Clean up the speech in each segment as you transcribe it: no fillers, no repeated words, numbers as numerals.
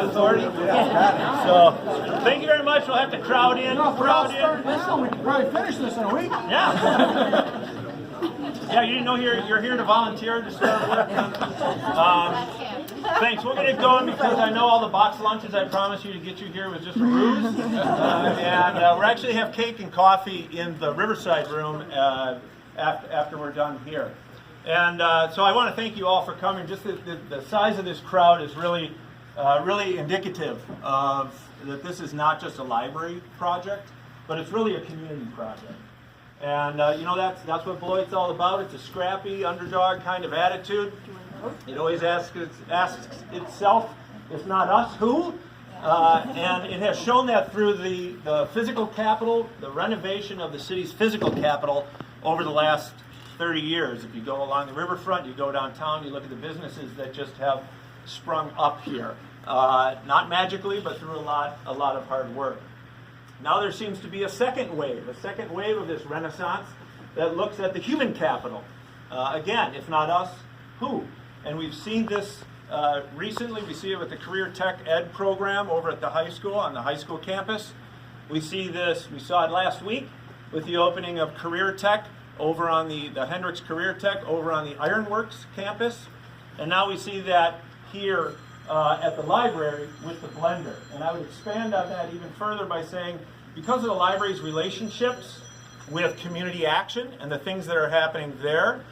authority? Yeah. So, thank you very much. We'll have to crowd in. No, if we're all starting this one, we can probably finish this in a week. Yeah. Yeah, you didn't know you're here to volunteer to start work. Thanks. We'll get it going because I know all the box lunches I promised you to get you here was just a ruse. And we actually have cake and coffee in the Riverside room after we're done here. And so I want to thank you all for coming. Just the size of this crowd is really indicative of that this is not just a library project, but it's really a community project. And that's what Beloit's all about. It's a scrappy underdog kind of attitude. It always asks itself, if not us, who? And it has shown that through the physical capital, the renovation of the city's physical capital over the last 30 years. If you go along the riverfront, you go downtown, you look at the businesses that just have sprung up here. Not magically, but through a lot of hard work. Now there seems to be a second wave of this renaissance that looks at the human capital. Again, if not us, who? And we've seen this recently. We see it with the Career Tech Ed program over at the high school, on the high school campus. We saw it last week with the opening of Career Tech over on the Hendricks Career Tech over on the Ironworks campus. And now we see that here at the library with the Blender. And I would expand on that even further by saying, because of the library's relationships with community action and the things that are happening there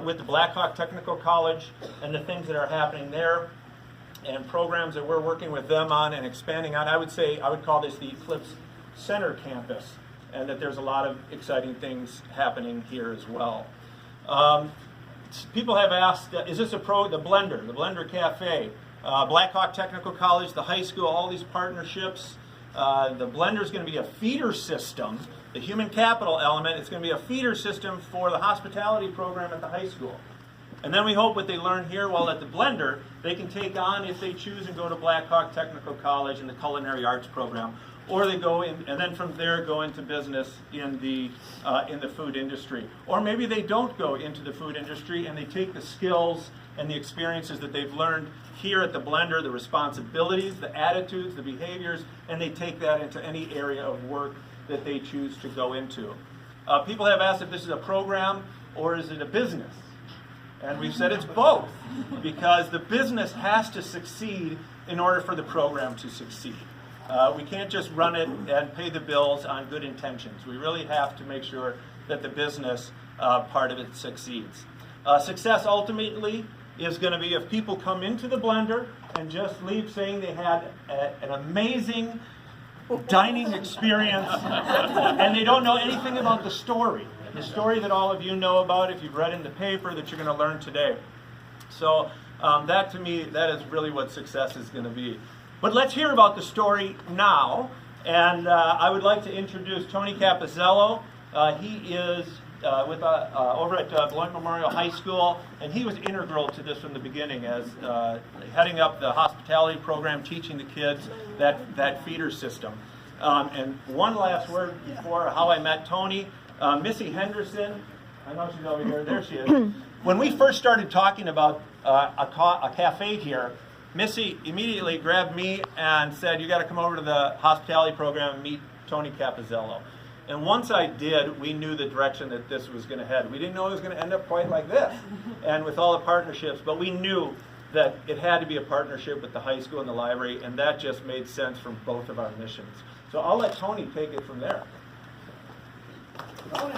with the Blackhawk Technical College and the things that are happening there and programs that we're working with them on and expanding on, I would call this the Eclipse Center campus, and that there's a lot of exciting things happening here as well. People have asked, is this the Blender Cafe, Blackhawk Technical College, the high school, all these partnerships. The Blender is going to be a feeder system. The human capital element is going to be a feeder system for the hospitality program at the high school. And then we hope what they learn here while at the Blender, they can take on, if they choose, and go to Blackhawk Technical College and the culinary arts program. Or they go in, and then from there go into business in the food industry. Or maybe they don't go into the food industry and they take the skills and the experiences that they've learned here at the Blender, the responsibilities, the attitudes, the behaviors, and they take that into any area of work that they choose to go into. People have asked if this is a program or is it a business? And we've said it's both, because the business has to succeed in order for the program to succeed. We can't just run it and pay the bills on good intentions. We really have to make sure that the business part of it succeeds. Success ultimately is going to be if people come into the Blender and just leave saying they had an amazing dining experience and they don't know anything about the story that all of you know about if you've read in the paper that you're going to learn today. So that to me, that is really what success is going to be. But let's hear about the story now, and I would like to introduce Tony Capozziello. He is over at Beloit Memorial High School, and he was integral to this from the beginning as heading up the hospitality program, teaching the kids that feeder system. And one last word before how I met Tony. Missy Henderson, I know she's over here, there she is. When we first started talking about a cafe here, Missy immediately grabbed me and said, you got to come over to the hospitality program and meet Tony Capozziello. And once I did, we knew the direction that this was going to head. We didn't know it was going to end up quite like this, and with all the partnerships, but we knew that it had to be a partnership with the high school and the library, and that just made sense from both of our missions. So I'll let Tony take it from there. Tony.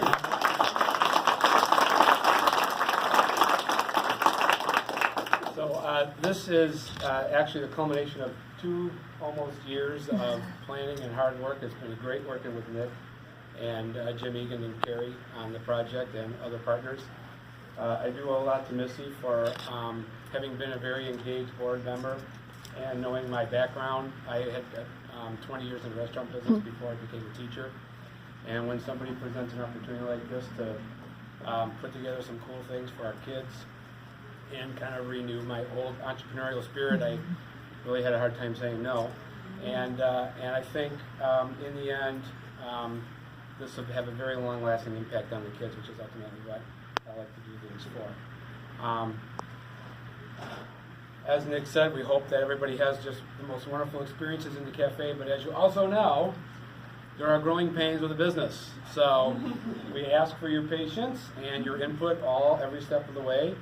So this is actually the culmination of 2 almost years of planning and hard work. It's been great working with Nick and Jim Egan and Kerry on the project and other partners. I do owe a lot to Missy for having been a very engaged board member and knowing my background. I had 20 years in the restaurant business before I became a teacher. And when somebody presents an opportunity like this to put together some cool things for our kids and kind of renew my old entrepreneurial spirit, I really had a hard time saying no. And I think in the end, this will have a very long-lasting impact on the kids, which is ultimately what I like to do things for. as Nick said, we hope that everybody has just the most wonderful experiences in the cafe, but as you also know, there are growing pains with the business. So we ask for your patience and your input every step of the way.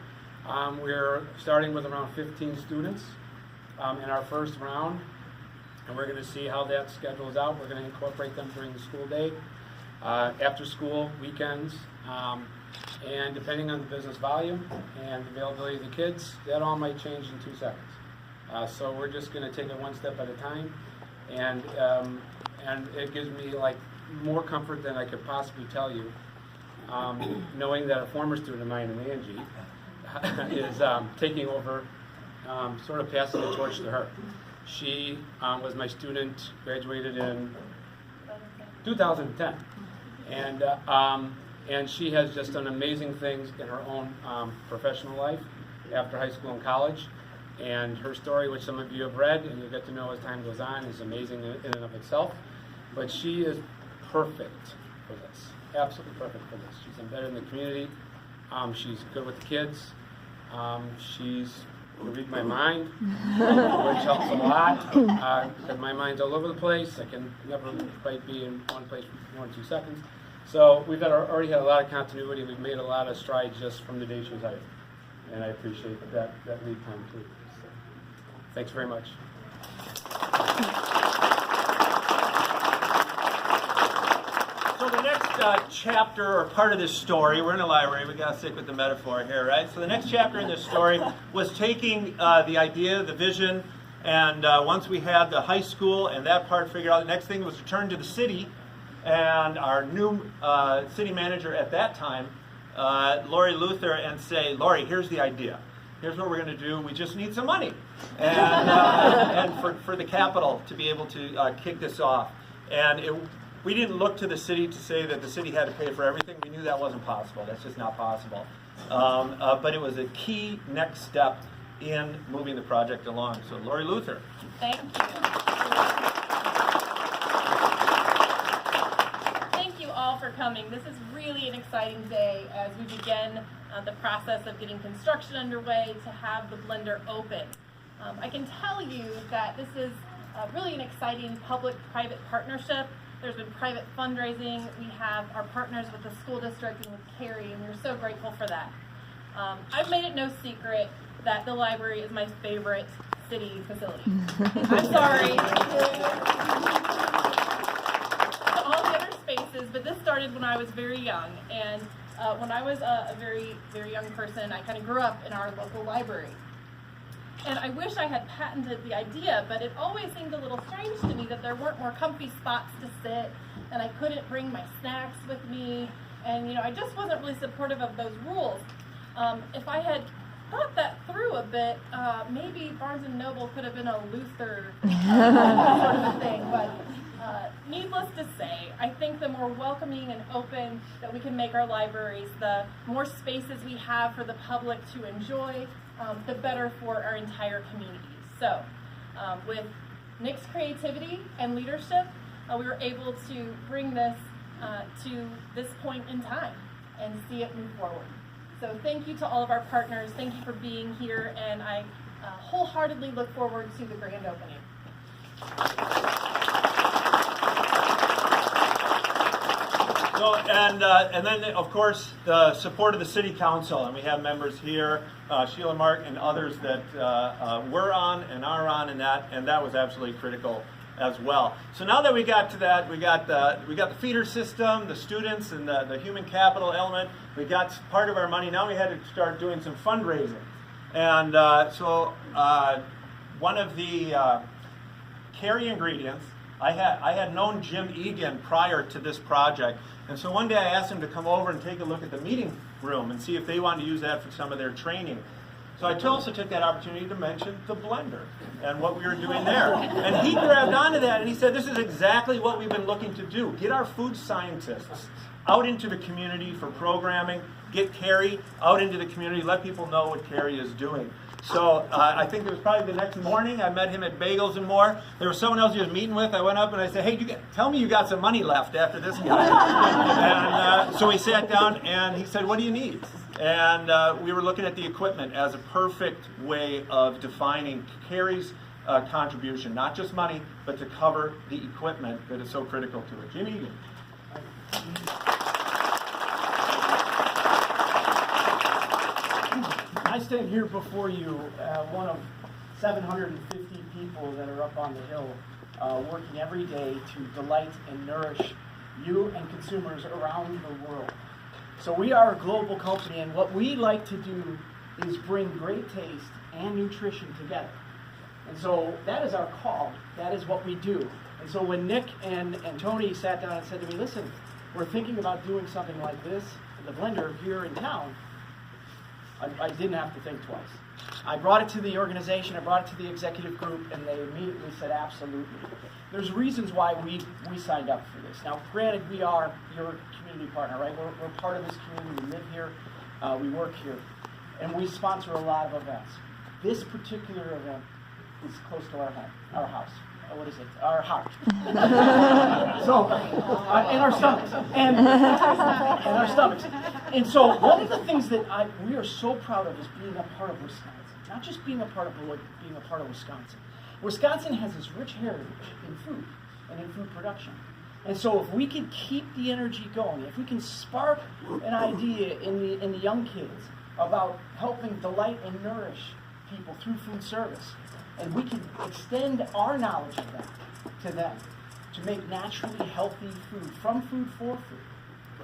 We're starting with around 15 students in our first round, and we're going to see how that schedules out. We're going to incorporate them during the school day, after school, weekends, and depending on the business volume and availability of the kids, that all might change in 2 seconds. So we're just going to take it one step at a time, and it gives me like more comfort than I could possibly tell you, knowing that a former student of mine, Angie, is taking over, sort of passing the torch to her. She was my student, graduated in 2010, and she has just done amazing things in her own professional life after high school and college. And her story, which some of you have read and you'll get to know as time goes on, is amazing in and of itself. But she is perfect for this, absolutely perfect for this. She's embedded in the community. She's good with the kids. She's read my mind, which helps a lot, because my mind's all over the place. I can never quite be in one place for more than 2 seconds. So we've already had a lot of continuity. We've made a lot of strides just from the day she was hired, and I appreciate that lead time too. So, thanks very much. So the next chapter or part of this story, we're in a library, we got to stick with the metaphor here, right? So the next chapter in this story was taking the idea, the vision, and once we had the high school and that part figured out, the next thing was to turn to the city, and our new city manager at that time, Lori Luther, and say, Lori, here's the idea. Here's what we're going to do. We just need some money, and for the capital to be able to kick this off. And we didn't look to the city to say that the city had to pay for everything. We knew that wasn't possible. That's just not possible. But it was a key next step in moving the project along. So, Lori Luther. Thank you. Thank you all for coming. This is really an exciting day as we begin the process of getting construction underway to have the blender open. I can tell you that this is really an exciting public-private partnership. There's been private fundraising. We have our partners with the school district and with Kerry, and we're so grateful for that. I've made it no secret that the library is my favorite city facility. I'm sorry. All the other spaces, but this started when I was very young, and when I was a very, very young person, I kind of grew up in our local library. And I wish I had patented the idea, but it always seemed a little strange to me that there weren't more comfy spots to sit, and I couldn't bring my snacks with me, and I just wasn't really supportive of those rules. If I had thought that through a bit, maybe Barnes & Noble could have been a Luther sort of a thing, but needless to say, I think the more welcoming and open that we can make our libraries, the more spaces we have for the public to enjoy, the better for our entire community. So, with Nick's creativity and leadership, we were able to bring this to this point in time and see it move forward. So thank you to all of our partners. Thank you for being here, and I wholeheartedly look forward to the grand opening. So, and then, of course, the support of the City Council, and we have members here, Sheila Mark and others that were on and are on, and that was absolutely critical as well. So now that we got to that, we got the feeder system, the students, and the human capital element. We got part of our money. Now we had to start doing some fundraising, and so one of the Kerry ingredients. I had known Jim Egan prior to this project, and so one day I asked him to come over and take a look at the meeting room and see if they wanted to use that for some of their training. So I also took that opportunity to mention the blender and what we were doing there. And he grabbed onto that and he said, this is exactly what we've been looking to do. Get our food scientists out into the community for programming, get Kerry out into the community, let people know what Kerry is doing. So I think it was probably the next morning. I met him at Bagels and More. There was someone else he was meeting with. I went up and I said, hey, tell me you got some money left after this guy. And so we sat down and he said, what do you need? And we were looking at the equipment as a perfect way of defining Kerry's contribution, not just money, but to cover the equipment that is so critical to it. Jim Egan. I stand here before you, one of 750 people that are up on the hill, working every day to delight and nourish you and consumers around the world. So we are a global company, and what we like to do is bring great taste and nutrition together. And so that is our call. That is what we do. And so when Nick and Tony sat down and said to me, listen, we're thinking about doing something like this, the blender here in town, I didn't have to think twice. I brought it to the organization, I brought it to the executive group, and they immediately said, absolutely. There's reasons why we signed up for this. Now, granted, we are your community partner, right? We're part of this community. We live here, we work here, and we sponsor a lot of events. This particular event is close to our home, our house. What is it? Our heart. So, and our stomachs, and our stomachs. And so, one of the things that we are so proud of is being a part of Wisconsin. Not just being a part of Beloit, being a part of Wisconsin. Wisconsin has this rich heritage in food and in food production. And so, if we can keep the energy going, if we can spark an idea in the young kids about helping delight and nourish people through food service, and we can extend our knowledge of that to them to make naturally healthy food from food for food.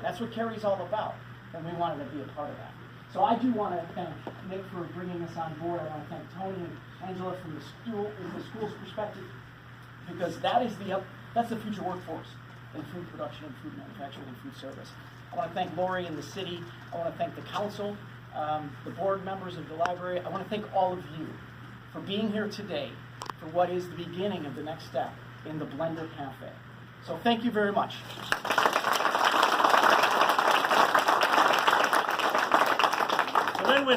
That's what Kerry's all about, and we wanted to be a part of that. So I do want to thank Nick for bringing us on board. I want to thank Tony and Angela from the school's perspective, because that's the future workforce in food production and food manufacturing and food service. I want to thank Lori and the city. I want to thank the council, the board members of the library. I want to thank all of you for being here today for what is the beginning of the next step in the Blender Cafe. So thank you very much. So then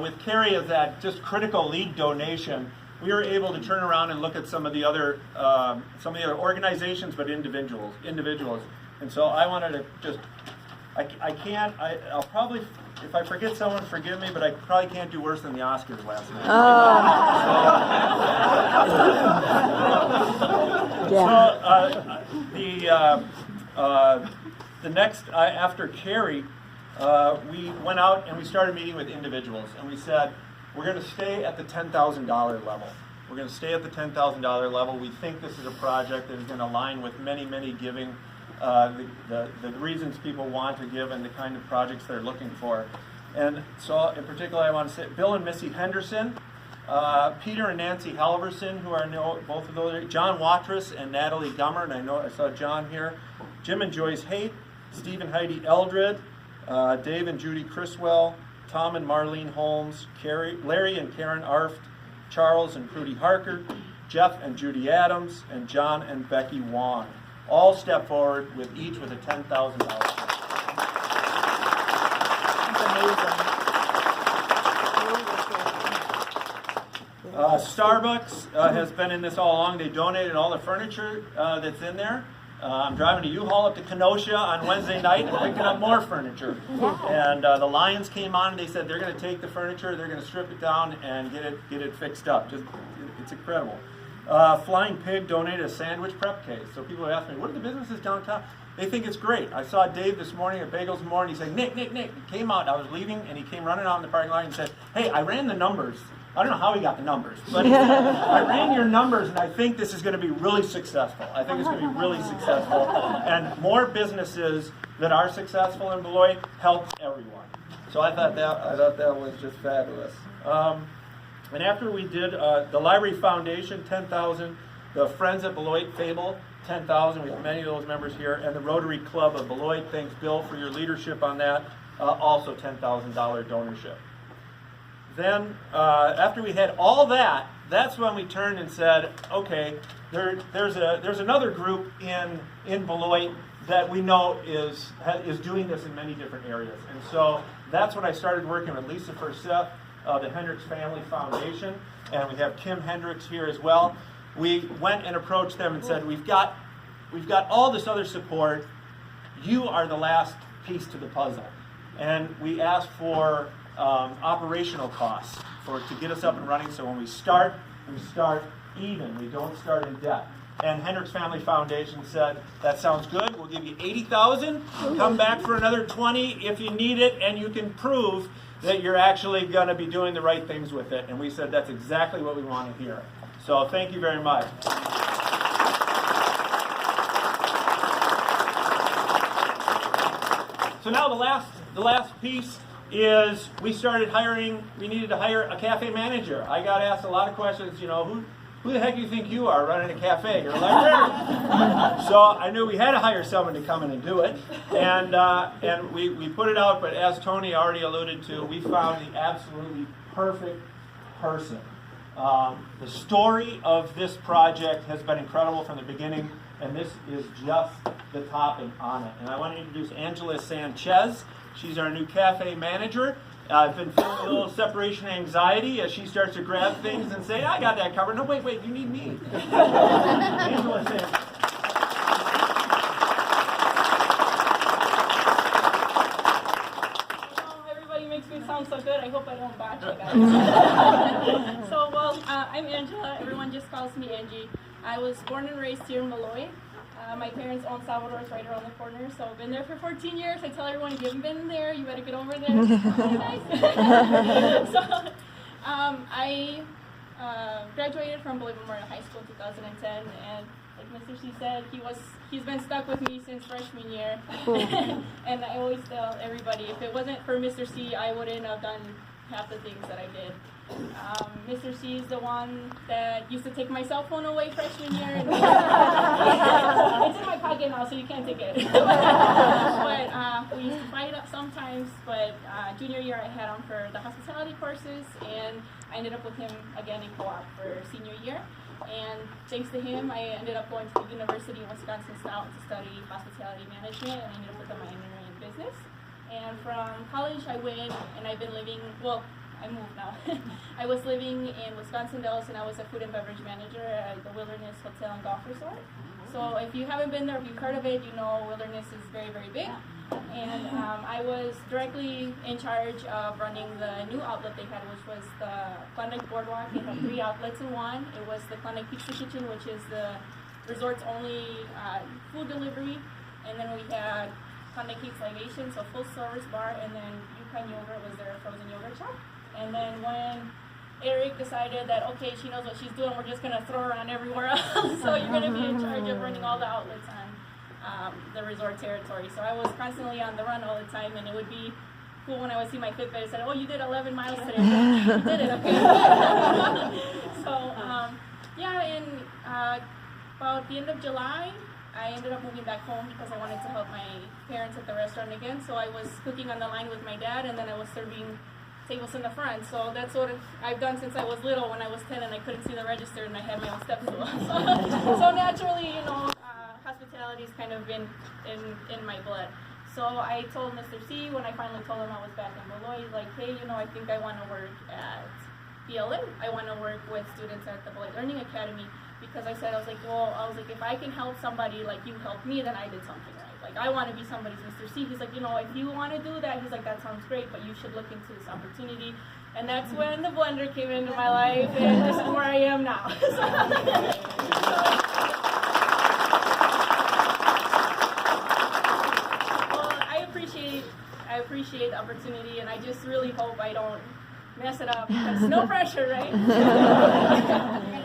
with Kerry as that just critical lead donation, we were able to turn around and look at some of the other organizations, but individuals. And so I wanted to just, I'll probably, if I forget someone, forgive me, but I probably can't do worse than the Oscars last night. The next, after Kerry, we went out and we started meeting with individuals, and we said, we're going to stay at the $10,000 level. We're going to stay at the $10,000 level. We think this is a project that is going to align with many, many giving, the reasons people want to give and the kind of projects they're looking for. And so in particular, I want to say Bill and Missy Henderson, Peter and Nancy Halverson, who are both of those, John Watrous and Natalie Gummer, and I saw John here, Jim and Joyce Haight, Steve and Heidi Eldred, Dave and Judy Criswell, Tom and Marlene Holmes, Larry and Karen Arft, Charles and Prudy Harker, Jeff and Judy Adams, and John and Becky Wong. All step forward with each with a $10,000. Starbucks has been in this all along. They donated all the furniture that's in there. I'm driving to U-Haul up to Kenosha on Wednesday night and picking up more furniture. And the Lions came on and they said they're going to take the furniture, they're going to strip it down and get it fixed up. It's incredible. Flying Pig donated a sandwich prep case. So people ask me, what are the businesses downtown? They think it's great. I saw Dave this morning at Bagels More, and he said, Nick. He came out, I was leaving, and he came running out in the parking lot and said, hey, I ran the numbers. I don't know how he got the numbers, but he said, I ran your numbers, and I think this is going to be really successful. I think it's going to be really successful. And more businesses that are successful in Beloit helps everyone. So I thought that was just fabulous. And after we did the Library Foundation, $10,000, the Friends at Beloit Fable, $10,000. We have many of those members here, and the Rotary Club of Beloit. Thanks, Bill, for your leadership on that. Also, $10,000 donorship. Then, after we had all that, that's when we turned and said, okay, there's another group in Beloit that we know is doing this in many different areas, and so that's when I started working with Lisa Furseth, the Hendricks Family Foundation, and we have Kim Hendricks here as well. We went and approached them and said, we've got all this other support. You are the last piece to the puzzle. and we asked for operational costs to get us up and running. So when we start even. We don't start in debt. And Hendricks Family Foundation said, that sounds good. We'll give you $80,000. Come back for another 20 if you need it, and you can prove that you're actually going to be doing the right things with it. And we said that's exactly what we want to hear. So thank you very much. So now the last piece is we started hiring. We needed to hire a cafe manager. I got asked a lot of questions. Who the heck do you think you are running a cafe? You're a librarian. So I knew we had to hire someone to come in and do it. And we put it out, but as Tony already alluded to, we found the absolutely perfect person. The story of this project has been incredible from the beginning, and this is just the topping on it. And I want to introduce Angela Sanchez. She's our new cafe manager. I've been feeling a little separation anxiety as she starts to grab things and say, I got that covered. No, wait, you need me. Angela Sanchez. Everybody makes me sound so good. I hope I don't botch it, guys. I'm Angela. Everyone just calls me Angie. I was born and raised here in Beloit. My parents own Salvador's right around the corner, so I've been there for 14 years. I tell everyone, if you haven't been there, you better get over there. I graduated from Beloit Memorial High School in 2010, and like Mr. C said, he's been stuck with me since freshman year. And I always tell everybody, if it wasn't for Mr. C, I wouldn't have done half the things that I did. Mr. C is the one that used to take my cell phone away freshman year. And it's in my pocket now, so you can't take it. But we used to fight up sometimes. But junior year, I had him for the hospitality courses, and I ended up with him again in co-op for senior year. And thanks to him, I ended up going to the University of Wisconsin-Stout to study hospitality management, and I ended up with a minor in business. And from college, I went, and I've been living, I moved now. I was living in Wisconsin Dells, and I was a food and beverage manager at the Wilderness Hotel and Golf Resort. So if you haven't been there, if you've heard of it, you know Wilderness is very, very big. And I was directly in charge of running the new outlet they had, which was the Klondike Boardwalk. They had 3 outlets in one. It was the Klondike Pizza Kitchen, which is the resort's only food delivery. And then we had Klondike Cakes Libation, so full service bar, and then Yukon Yogurt was their frozen yogurt shop. And then when Eric decided that, okay, she knows what she's doing, we're just going to throw her on everywhere else. So you're going to be in charge of running all the outlets on the resort territory. So I was constantly on the run all the time, and it would be cool when I would see my Fitbit and said, oh, you did 11 miles today. You did it, okay. About the end of July, I ended up moving back home because I wanted to help my parents at the restaurant again. So I was cooking on the line with my dad, and then I was serving tables in the front. So that's what I've done since I was little. When I was 10 and I couldn't see the register and I had my own step stool. So naturally, hospitality's kind of been in my blood. So I told Mr. C when I finally told him I was back in Beloit, like, hey, I think I want to work at BLM. I want to work with students at the Beloit Learning Academy, because I was like, if I can help somebody like you helped me, then I did something right. Like, I want to be somebody's Mr. C. He's like, if you want to do that, he's like, that sounds great, but you should look into this opportunity. And that's when the blender came into my life, and this is where I am now. I appreciate the opportunity, and I just really hope I don't mess it up, because no pressure, right?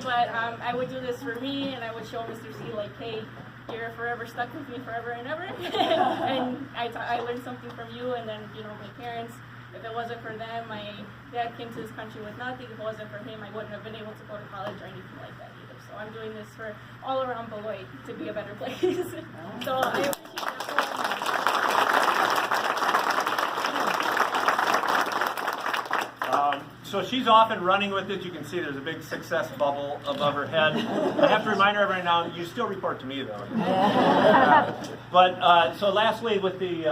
But I would do this for me, and I would show Mr. C, like, hey, you're forever stuck with me forever and ever. And I learned something from you, and then, my parents, if it wasn't for them, my dad came to this country with nothing. If it wasn't for him, I wouldn't have been able to go to college or anything like that either. So I'm doing this for all around Beloit to be a better place. So I appreciate that. So she's off and running with it. You can see there's a big success bubble above her head. I have to remind her every now and then, you still report to me, though. So lastly, with the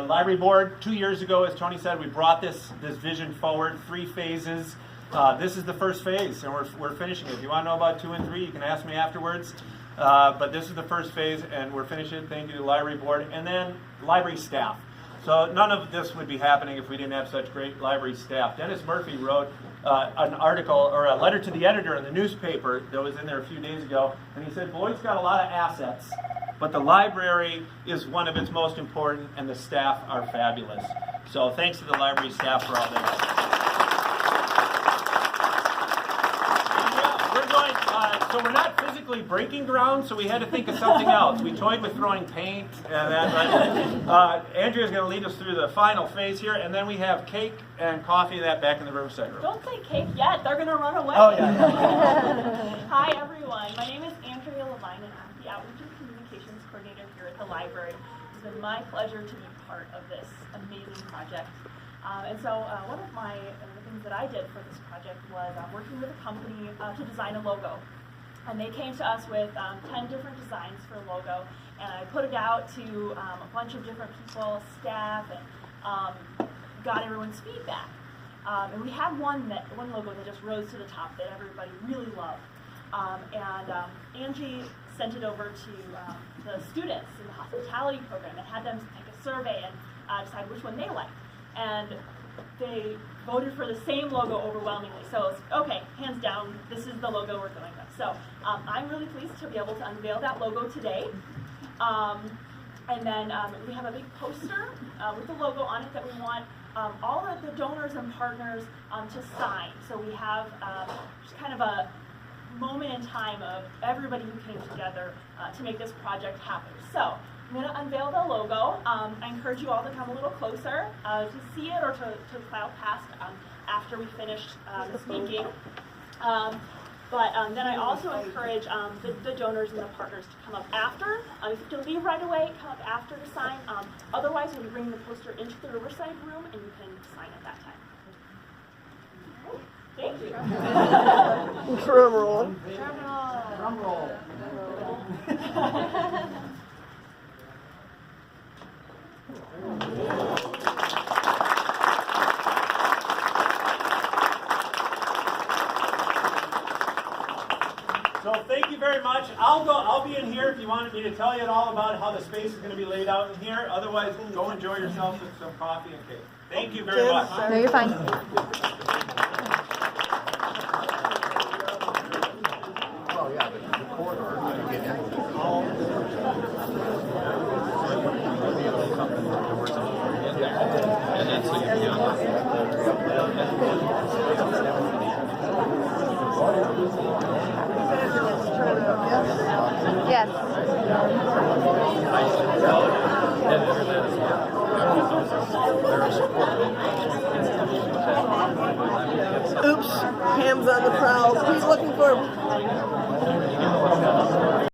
library board, 2 years ago, as Tony said, we brought this vision forward, 3 phases. This is the first phase, and we're finishing it. If you want to know about 2 and 3, you can ask me afterwards. But this is the first phase, and we're finishing it. Thank you to the library board. And then library staff. So none of this would be happening if we didn't have such great library staff. Dennis Murphy wrote an article or a letter to the editor in the newspaper that was in there a few days ago, and he said, Beloit's got a lot of assets, but the library is one of its most important, and the staff are fabulous. So thanks to the library staff for all that. So we're not physically breaking ground, so we had to think of something else. We toyed with throwing paint and that, but Andrea's going to lead us through the final phase here, and then we have cake and coffee that back in the Riverside room. Don't say cake yet. They're going to run away. Oh, yeah. Hi, everyone. My name is Andrea Levine, and I'm the Outreach and Communications Coordinator here at the library. It's been my pleasure to be part of this amazing project. And so one of the things that I did for this project was working with a company to design a logo. And they came to us with 10 different designs for a logo, and I put it out to a bunch of different people, staff, and got everyone's feedback. And we had one logo that just rose to the top that everybody really loved. Angie sent it over to the students in the hospitality program and had them take a survey and decide which one they liked. And they voted for the same logo overwhelmingly. So it's, okay, hands down, this is the logo we're going with. So I'm really pleased to be able to unveil that logo today. And then we have a big poster with the logo on it that we want all of the donors and partners to sign. So we have just kind of a moment in time of everybody who came together to make this project happen. So I'm going to unveil the logo. I encourage you all to come a little closer to see it or to plow past after we finish speaking. Then I also encourage the donors and the partners to come up after. If you have to leave right away, come up after to sign. Otherwise, we'll bring the poster into the Riverside room and you can sign at that time. Thank you. Drum roll. Drum roll. So thank you very much. I'll be in here if you wanted me to tell you all about how the space is going to be laid out in here. Otherwise, go enjoy yourself with some coffee and cake. Thank you very much. No, you're fine. Yes.